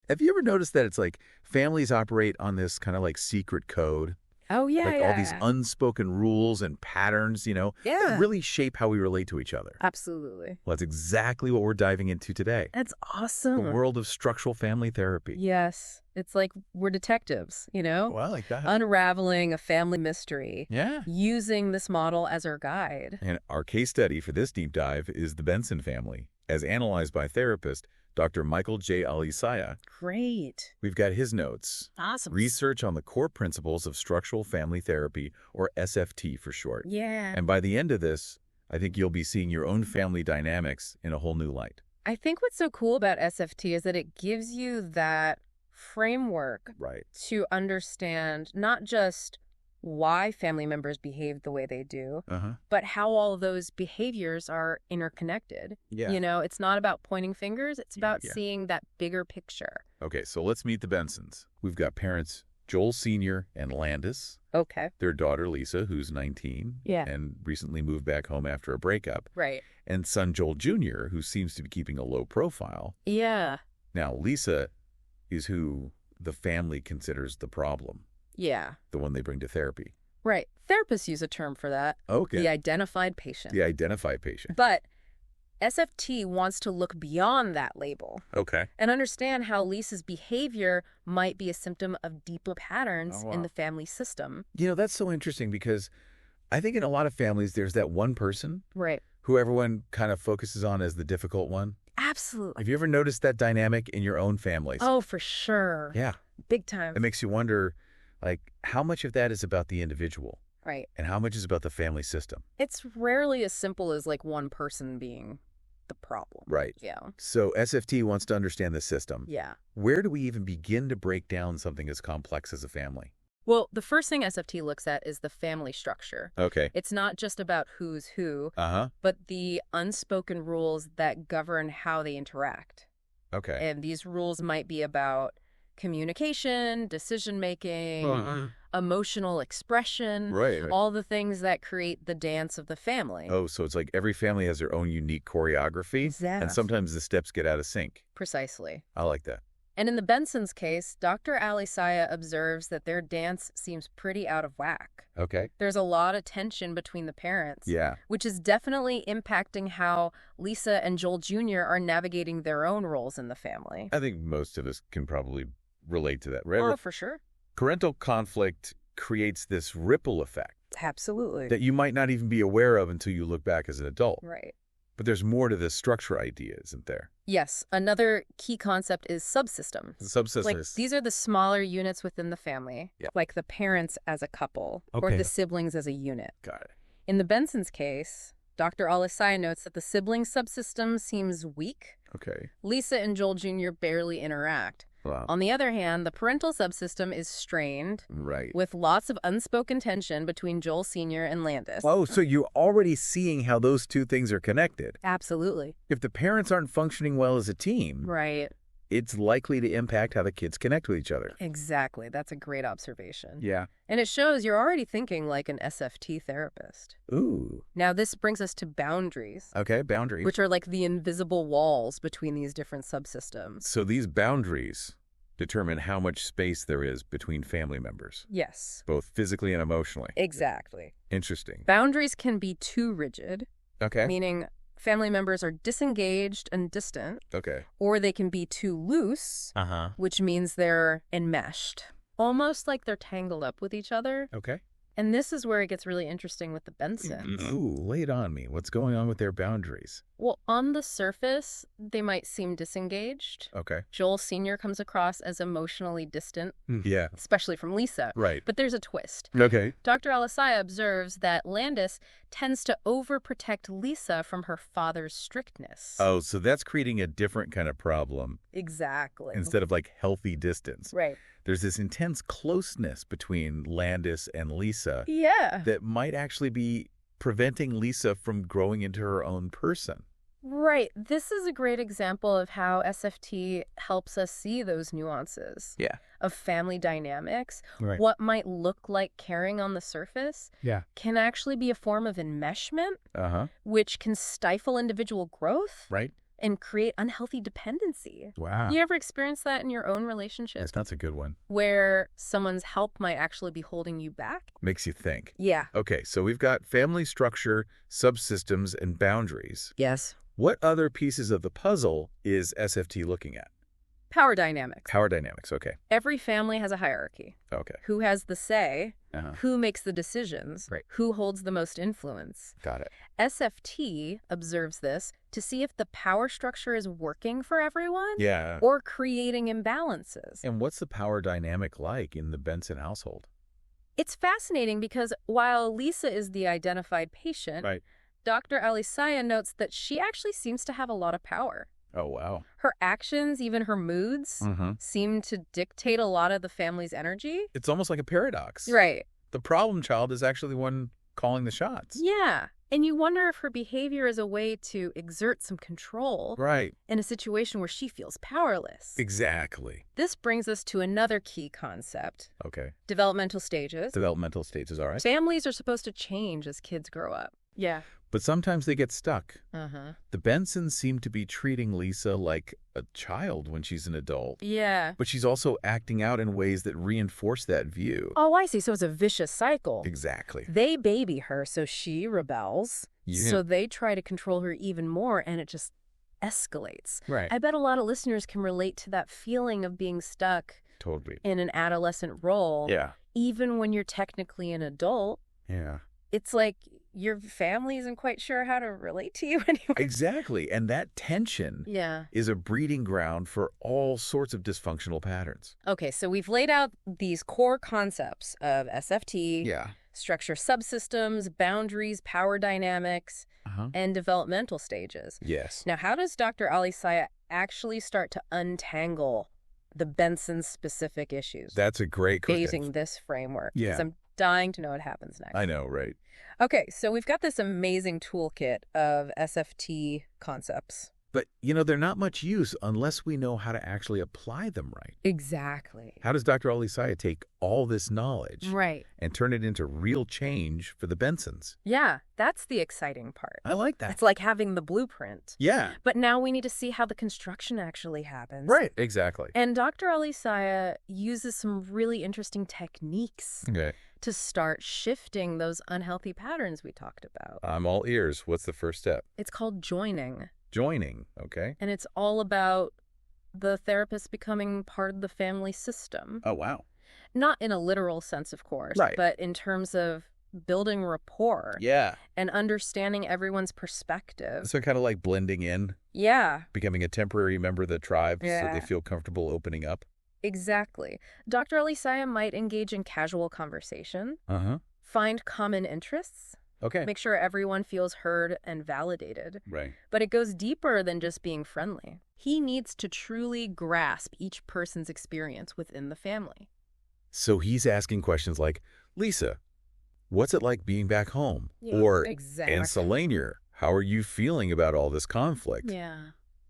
Have you ever noticed that it's like families operate on this kind of like secret code? Oh, yeah, Like all these yeah. unspoken rules and patterns, that Yeah. really shape how we relate to each other. Absolutely. Well, that's exactly what we're diving into today. That's The awesome. world of structural family therapy. Yes. It's like we're detectives, Well, I like that. unraveling a family mystery, Yeah. using this model as our guide. And our case study for this deep dive is the Benson family, as analyzed by therapist Dr. Michael J. Alicea. Great. We've got his notes. Awesome. Research on the core principles of structural family therapy, or SFT for short. Yeah. And by the end of this, I think you'll be seeing your own family dynamics in a whole new light. I think what's so cool about SFT is that it gives you that framework Right. to understand not just why family members behave the way they do, but how all of those behaviors are interconnected. Yeah. It's not about pointing fingers. It's about Yeah. seeing that bigger picture. Okay, so let's meet the Bensons. We've got parents Joel Sr. and Landis, Okay. their daughter Lisa, who's 19 Yeah. and recently moved back home after a breakup, Right. and son Joel Jr., who seems to be keeping a low profile. Yeah. Now, Lisa is who the family considers the problem, Yeah. the one they bring to therapy. Right. Therapists use a term for that. Okay. The identified patient. The identified patient. But SFT wants to look beyond that label Okay. and understand how Lisa's behavior might be a symptom of deeper patterns Oh, wow. in the family system. That's so interesting because I think in a lot of families, there's that one person Right. who everyone kind of focuses on as the difficult one. Absolutely. Have you ever noticed that dynamic in your own families? Oh, for sure. Yeah. Big time. It makes you wonder, like, how much of that is about the individual Right. and how much is about the family system? It's rarely as simple as like one person being the problem. Right. Yeah. So SFT wants to understand the system. Yeah. Where do we even begin to break down something as complex as a family? Well, the first thing SFT looks at is the family structure. Okay. It's not just about who's who, but the unspoken rules that govern how they interact. Okay. And these rules might be about communication, decision-making, emotional expression, Right. all the things that create the dance of the family. Oh, so it's like every family has their own unique choreography. Exactly. And sometimes the steps get out of sync. Precisely. I like that. And in the Bensons' case, Dr. Alicea observes that their dance seems pretty out of whack. Okay. There's a lot of tension between the parents, Yeah. which is definitely impacting how Lisa and Joel Jr. are navigating their own roles in the family. I think most of us can probably relate to that, right? Oh, for sure. Parental conflict creates this ripple effect Absolutely. that you might not even be aware of until you look back as an adult. Right. But there's more to this structure idea, isn't there? Yes. Another key concept is subsystems. Subsystems. Like, these are the smaller units within the family, Yep. like the parents as a couple or Okay. the siblings as a unit. Got it. In the Bensons' case, Dr. Alicea notes that the sibling subsystem seems weak. Okay. Lisa and Joel Jr. barely interact. Wow. On the other hand, the parental subsystem is strained, Right. with lots of unspoken tension between Joel Sr. and Landis. Oh, so you're already seeing how those two things are connected. Absolutely. If the parents aren't functioning well as a team, Right. it's likely to impact how the kids connect with each other. Exactly. That's a great observation. Yeah. And it shows you're already thinking like an SFT therapist. Ooh. Now, this brings us to boundaries, Okay, boundaries. which are like the invisible walls between these different subsystems. So these boundaries determine how much space there is between family members, Yes. both physically and emotionally. Exactly. Interesting. Boundaries can be too rigid, Okay. meaning family members are disengaged and distant, Okay. or they can be too loose, which means they're enmeshed, almost like they're tangled up with each other. Okay. And this is where it gets really interesting with the Bensons. Ooh, lay it on me. What's going on with their boundaries? Well, on the surface, they might seem disengaged. Okay. Joel Sr. comes across as emotionally distant, Yeah. especially from Lisa. Right. But there's a twist. Okay. Dr. Alicea observes that Landis tends to overprotect Lisa from her father's strictness. Oh, so that's creating a different kind of problem Exactly. instead of like healthy distance. Right. There's this intense closeness between Landis and Lisa Yeah. that might actually be preventing Lisa from growing into her own person. Right. This is a great example of how SFT helps us see those nuances. Yeah. Of family dynamics. Right. What might look like caring on the surface Yeah. can actually be a form of enmeshment, Uh-huh. which can stifle individual growth. Right. and create unhealthy dependency. Wow. You ever experience that in your own relationship? That's a good one. Where someone's help might actually be holding you back? Makes you think. Yeah. Okay, so we've got family structure, subsystems, and boundaries. Yes. What other pieces of the puzzle is SFT looking at? Power dynamics. Power dynamics, okay. Every family has a hierarchy. Okay. Who has the say? Who makes the decisions? Right. Who holds the most influence? Got it. SFT observes this to see if the power structure is working for everyone Yeah. or creating imbalances. And what's the power dynamic like in the Benson household? It's fascinating because while Lisa is the identified patient, Right. Dr. Alicea notes that she actually seems to have a lot of power. Oh, wow. Her actions, even her moods, seem to dictate a lot of the family's energy. It's almost like a paradox. Right. The problem child is actually the one calling the shots. Yeah. And you wonder if her behavior is a way to exert some control Right. in a situation where she feels powerless. Exactly. This brings us to another key concept. Okay. Developmental stages. Developmental stages, all right. Families are supposed to change as kids grow up. Yeah. But sometimes they get stuck. Uh-huh. The Bensons seem to be treating Lisa like a child when she's an adult. Yeah. But she's also acting out in ways that reinforce that view. Oh, I see. So it's a vicious cycle. Exactly. They baby her, so she rebels. Yeah. So they try to control her even more, and it just escalates. Right. I bet a lot of listeners can relate to that feeling of being stuck Totally. in an adolescent role. Yeah. Even when you're technically an adult. Yeah. It's like your family isn't quite sure how to relate to you anymore. Exactly. And that tension is a breeding ground for all sorts of dysfunctional patterns. Okay, so we've laid out these core concepts of SFT, structure subsystems, boundaries, power dynamics, and developmental stages. Yes. Now, how does Dr. Alicea actually start to untangle the Benson-specific issues? That's a great question. Using this framework. Yeah. Because I'm dying to know what happens next. I know, right? Okay, so we've got this amazing toolkit of SFT concepts. But, you know, they're not much use unless we know how to actually apply them right. Exactly. How does Dr. Alicea take all this knowledge and turn it into real change for the Bensons? Yeah, that's the exciting part. I like that. It's like having the blueprint. Yeah. But now we need to see how the construction actually happens. Right, exactly. And Dr. Alicea uses some really interesting techniques to start shifting those unhealthy patterns we talked about. I'm all ears. What's the first step? It's called joining. Joining, okay. And it's all about the therapist becoming part of the family system. Oh, wow. Not in a literal sense, of course, but in terms of building rapport. Yeah. And understanding everyone's perspective. So kind of like blending in. Yeah. Becoming a temporary member of the tribe so they feel comfortable opening up. Exactly. Dr. Alicea might engage in casual conversation. Find common interests. Okay. Make sure everyone feels heard and validated. Right. But it goes deeper than just being friendly. He needs to truly grasp each person's experience within the family. So he's asking questions like, Lisa, what's it like being back home? Or, and Selenia, how are you feeling about all this conflict? Yeah.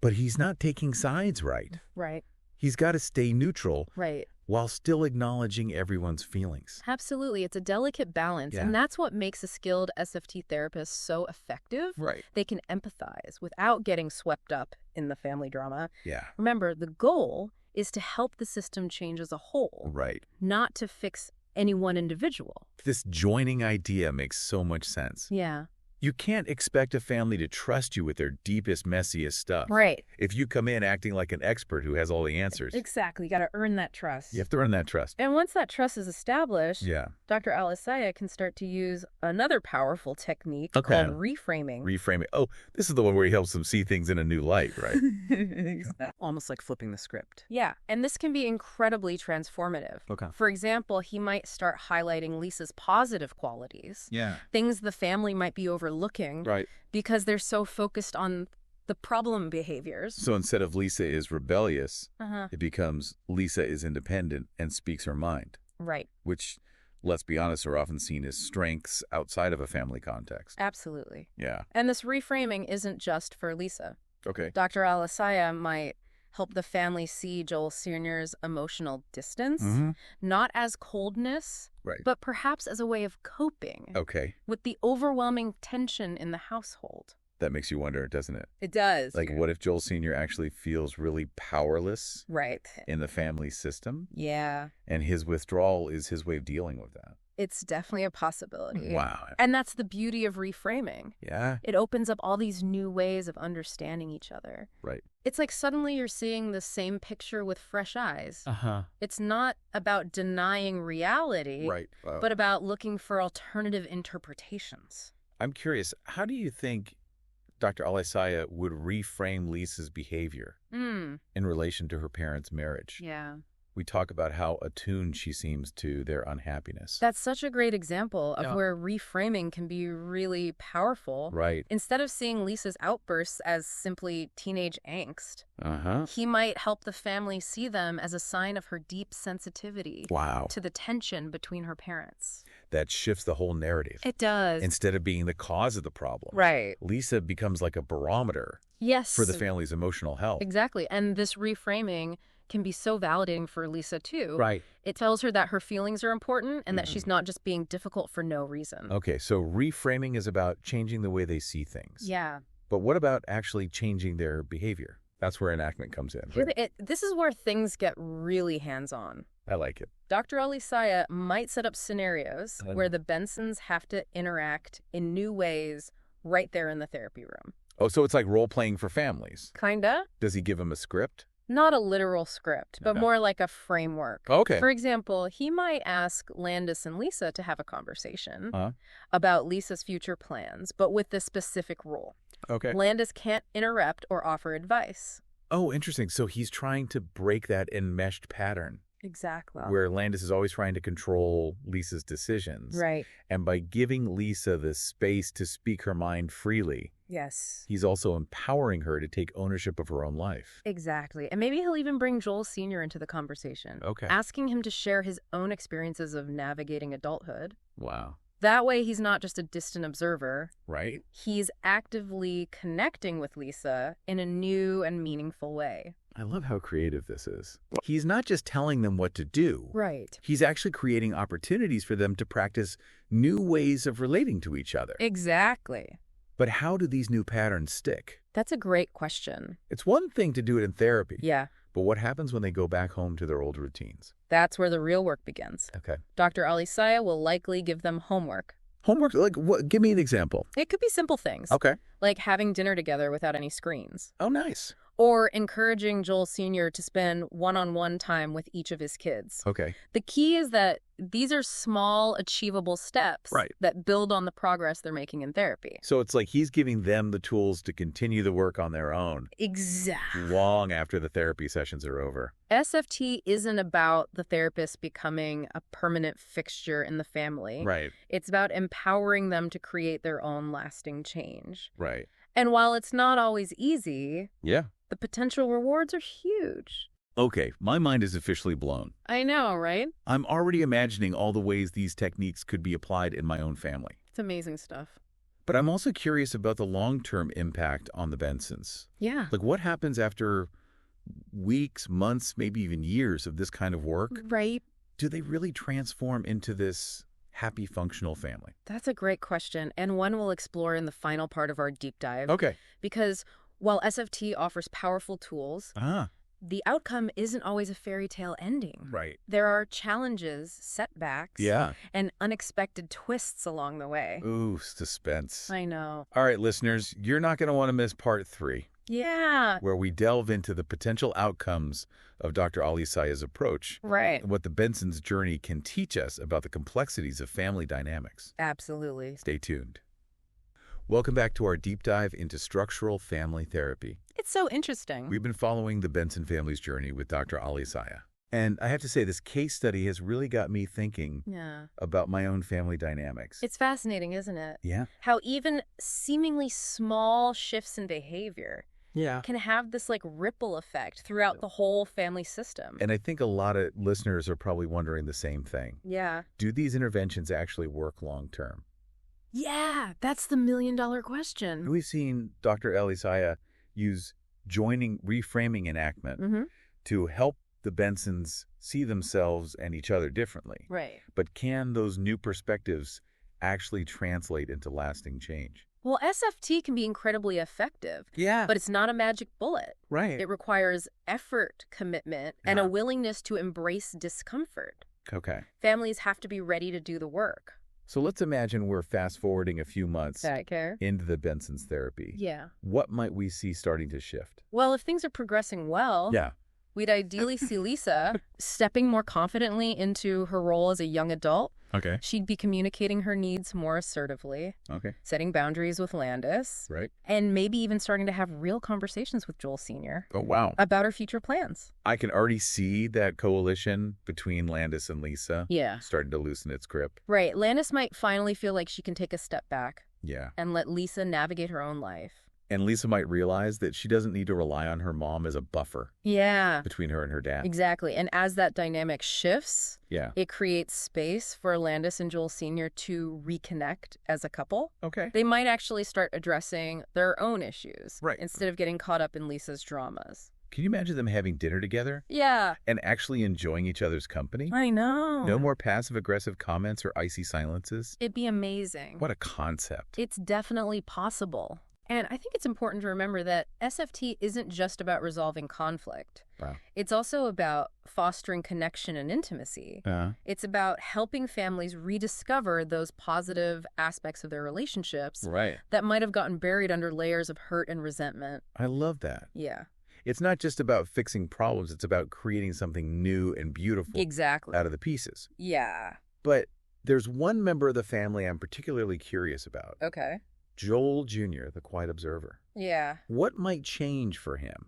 But he's not taking sides right. Right. He's got to stay neutral. Right. While still acknowledging everyone's feelings. Absolutely. It's a delicate balance. And that's what makes a skilled SFT therapist so effective. Right. They can empathize without getting swept up in the family drama. Yeah. Remember, the goal is to help the system change as a whole. Right. Not to fix any one individual. This joining idea makes so much sense. Yeah. You can't expect a family to trust you with their deepest, messiest stuff. Right. If you come in acting like an expert who has all the answers. Exactly. You got to earn that trust. You have to earn that trust. And once that trust is established, yeah, Dr. Alicea can start to use another powerful technique called reframing. Reframing. Oh, this is the one where he helps them see things in a new light, right? Almost like flipping the script. Yeah. And this can be incredibly transformative. Okay. For example, he might start highlighting Lisa's positive qualities. Yeah. Things the family might be overlooking. Right. Because they're so focused on the problem behaviors. So instead of Lisa is rebellious, it becomes Lisa is independent and speaks her mind. Right. Which, let's be honest, are often seen as strengths outside of a family context. Absolutely. Yeah. And this reframing isn't just for Lisa. Okay. Dr. Alicea might help the family see Joel Senior's emotional distance, not as coldness, but perhaps as a way of coping with the overwhelming tension in the household. That makes you wonder, doesn't it? It does. Like, what if Joel Sr. actually feels really powerless right in the family system? Yeah. And his withdrawal is his way of dealing with that. It's definitely a possibility. Wow. And that's the beauty of reframing. Yeah. It opens up all these new ways of understanding each other. Right. It's like suddenly you're seeing the same picture with fresh eyes. It's not about denying reality, Right. but about looking for alternative interpretations. I'm curious, how do you think Dr. Alicea would reframe Lisa's behavior in relation to her parents' marriage? Yeah. We talk about how attuned she seems to their unhappiness. That's such a great example of where reframing can be really powerful. Right. Instead of seeing Lisa's outbursts as simply teenage angst, he might help the family see them as a sign of her deep sensitivity to the tension between her parents. That shifts the whole narrative. It does. Instead of being the cause of the problem. Right. Lisa becomes like a barometer for the family's emotional health. Exactly. And this reframing can be so validating for Lisa, too. Right. It tells her that her feelings are important and that she's not just being difficult for no reason. Okay, so reframing is about changing the way they see things. Yeah. But what about actually changing their behavior? That's where enactment comes in. This is where things get really hands-on. I like it. Dr. Alicea might set up scenarios where the Bensons have to interact in new ways right there in the therapy room. Oh, so it's like role-playing for families. Kinda. Does he give them a script? Not a literal script, but more like a framework. Okay. For example, he might ask Landis and Lisa to have a conversation about Lisa's future plans, but with this specific rule. Okay. Landis can't interrupt or offer advice. Oh, interesting. So he's trying to break that enmeshed pattern. Exactly. Where Landis is always trying to control Lisa's decisions. Right. And by giving Lisa the space to speak her mind freely, yes, he's also empowering her to take ownership of her own life. Exactly. And maybe he'll even bring Joel Sr. into the conversation. Okay. Asking him to share his own experiences of navigating adulthood. Wow. That way, he's not just a distant observer. Right. He's actively connecting with Lisa in a new and meaningful way. I love how creative this is. He's not just telling them what to do. Right. He's actually creating opportunities for them to practice new ways of relating to each other. Exactly. But how do these new patterns stick? That's a great question. It's one thing to do it in therapy. Yeah. But what happens when they go back home to their old routines? That's where the real work begins. Okay. Dr. Alicea will likely give them homework. Homework? Like what? Give me an example. It could be simple things. Okay. Like having dinner together without any screens. Oh, nice. Or encouraging Joel Sr. to spend one-on-one time with each of his kids. Okay. The key is that these are small, achievable steps that build on the progress they're making in therapy. So it's like he's giving them the tools to continue the work on their own. Exactly. Long after the therapy sessions are over. SFT isn't about the therapist becoming a permanent fixture in the family. Right. It's about empowering them to create their own lasting change. Right. And while it's not always easy, the potential rewards are huge. Okay, my mind is officially blown. I know, right? I'm already imagining all the ways these techniques could be applied in my own family. It's amazing stuff. But I'm also curious about the long-term impact on the Bensons. Yeah. Like what happens after weeks, months, maybe even years of this kind of work? Right. Do they really transform into this happy, functional family? That's a great question, and one we'll explore in the final part of our deep dive. Okay. Because while SFT offers powerful tools, the outcome isn't always a fairy tale ending. Right. There are challenges, setbacks, and unexpected twists along the way. Ooh, suspense. I know. All right, listeners, you're not going to want to miss part 3. Yeah. Where we delve into the potential outcomes of Dr. Alicea's approach. Right. And what the Benson's journey can teach us about the complexities of family dynamics. Absolutely. Stay tuned. Welcome back to our deep dive into structural family therapy. It's so interesting. We've been following the Benson family's journey with Dr. Alicea. And I have to say, this case study has really got me thinking about my own family dynamics. It's fascinating, isn't it? Yeah. How even seemingly small shifts in behavior can have this like ripple effect throughout the whole family system. And I think a lot of listeners are probably wondering the same thing. Yeah. Do these interventions actually work long term? Yeah, that's the million-dollar question. We've seen Dr. Alicea use reframing enactment to help the Bensons see themselves and each other differently. Right. But can those new perspectives actually translate into lasting change? Well, SFT can be incredibly effective. Yeah. But it's not a magic bullet. Right. It requires effort, commitment, and a willingness to embrace discomfort. Okay. Families have to be ready to do the work. So let's imagine we're fast-forwarding a few months into the Benson's therapy. Yeah. What might we see starting to shift? Well, if things are progressing well, we'd ideally see Lisa stepping more confidently into her role as a young adult. Okay. She'd be communicating her needs more assertively. Okay. Setting boundaries with Landis. Right. And maybe even starting to have real conversations with Joel Sr. Oh, wow. About her future plans. I can already see that coalition between Landis and Lisa starting to loosen its grip. Right. Landis might finally feel like she can take a step back. Yeah. And let Lisa navigate her own life. And Lisa might realize that she doesn't need to rely on her mom as a buffer between her and her dad. Exactly. And as that dynamic shifts, it creates space for Landis and Joel Sr. to reconnect as a couple. Okay. They might actually start addressing their own issues instead of getting caught up in Lisa's dramas. Can you imagine them having dinner together? Yeah. And actually enjoying each other's company? I know. No more passive-aggressive comments or icy silences? It'd be amazing. What a concept. It's definitely possible. And I think it's important to remember that SFT isn't just about resolving conflict. Wow. It's also about fostering connection and intimacy. It's about helping families rediscover those positive aspects of their relationships that might have gotten buried under layers of hurt and resentment. I love that. Yeah. It's not just about fixing problems. It's about creating something new and beautiful out of the pieces. Yeah. But there's one member of the family I'm particularly curious about. Okay. Joel Jr., the quiet observer. Yeah. What might change for him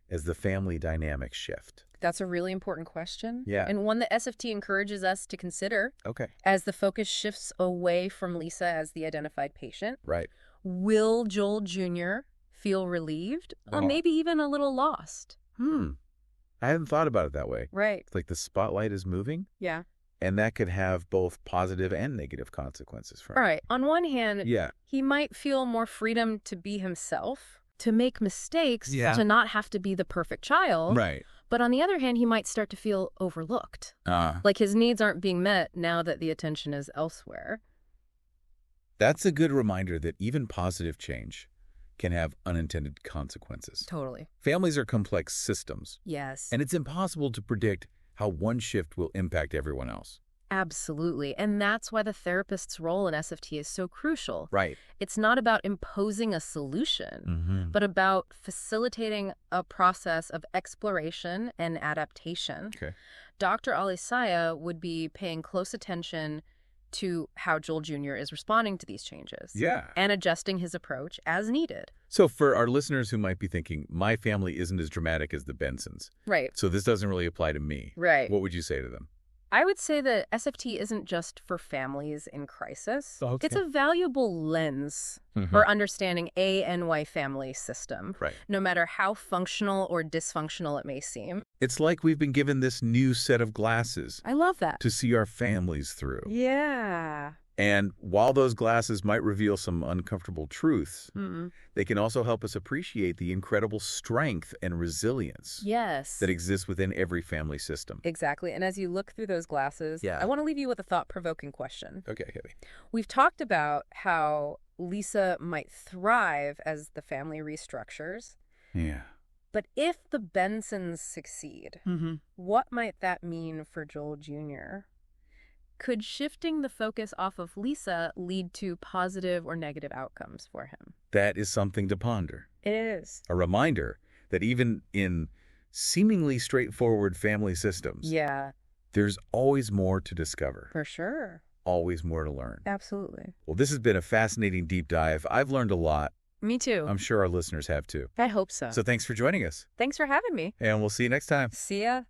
as the family dynamics shift? That's a really important question. Yeah. And one that SFT encourages us to consider. Okay. As the focus shifts away from Lisa as the identified patient. Right. Will Joel Jr. feel relieved or maybe even a little lost? I hadn't thought about it that way. Right. It's like the spotlight is moving. Yeah. And that could have both positive and negative consequences for him. All right. On one hand, he might feel more freedom to be himself, to make mistakes, to not have to be the perfect child. Right. But on the other hand, he might start to feel overlooked. Like his needs aren't being met now that the attention is elsewhere. That's a good reminder that even positive change can have unintended consequences. Totally. Families are complex systems. Yes. And it's impossible to predict how one shift will impact everyone else. Absolutely. And that's why the therapist's role in SFT is so crucial. Right. It's not about imposing a solution, but about facilitating a process of exploration and adaptation. Okay. Dr. Alicea would be paying close attention to how Joel Jr. is responding to these changes. Yeah. And adjusting his approach as needed. So for our listeners who might be thinking, my family isn't as dramatic as the Bensons. Right. So this doesn't really apply to me. Right. What would you say to them? I would say that SFT isn't just for families in crisis. Okay. It's a valuable lens for understanding a NY family system, no matter how functional or dysfunctional it may seem. It's like we've been given this new set of glasses. I love that. To see our families through. Yeah. And while those glasses might reveal some uncomfortable truths, they can also help us appreciate the incredible strength and resilience that exists within every family system. Exactly. And as you look through those glasses, I want to leave you with a thought-provoking question. Okay, Haley. We've talked about how Lisa might thrive as the family restructures. Yeah. But if the Bensons succeed, what might that mean for Joel Jr.? Could shifting the focus off of Lisa lead to positive or negative outcomes for him? That is something to ponder. It is. A reminder that even in seemingly straightforward family systems, there's always more to discover. For sure. Always more to learn. Absolutely. Well, this has been a fascinating deep dive. I've learned a lot. Me too. I'm sure our listeners have too. I hope so. So thanks for joining us. Thanks for having me. And we'll see you next time. See ya.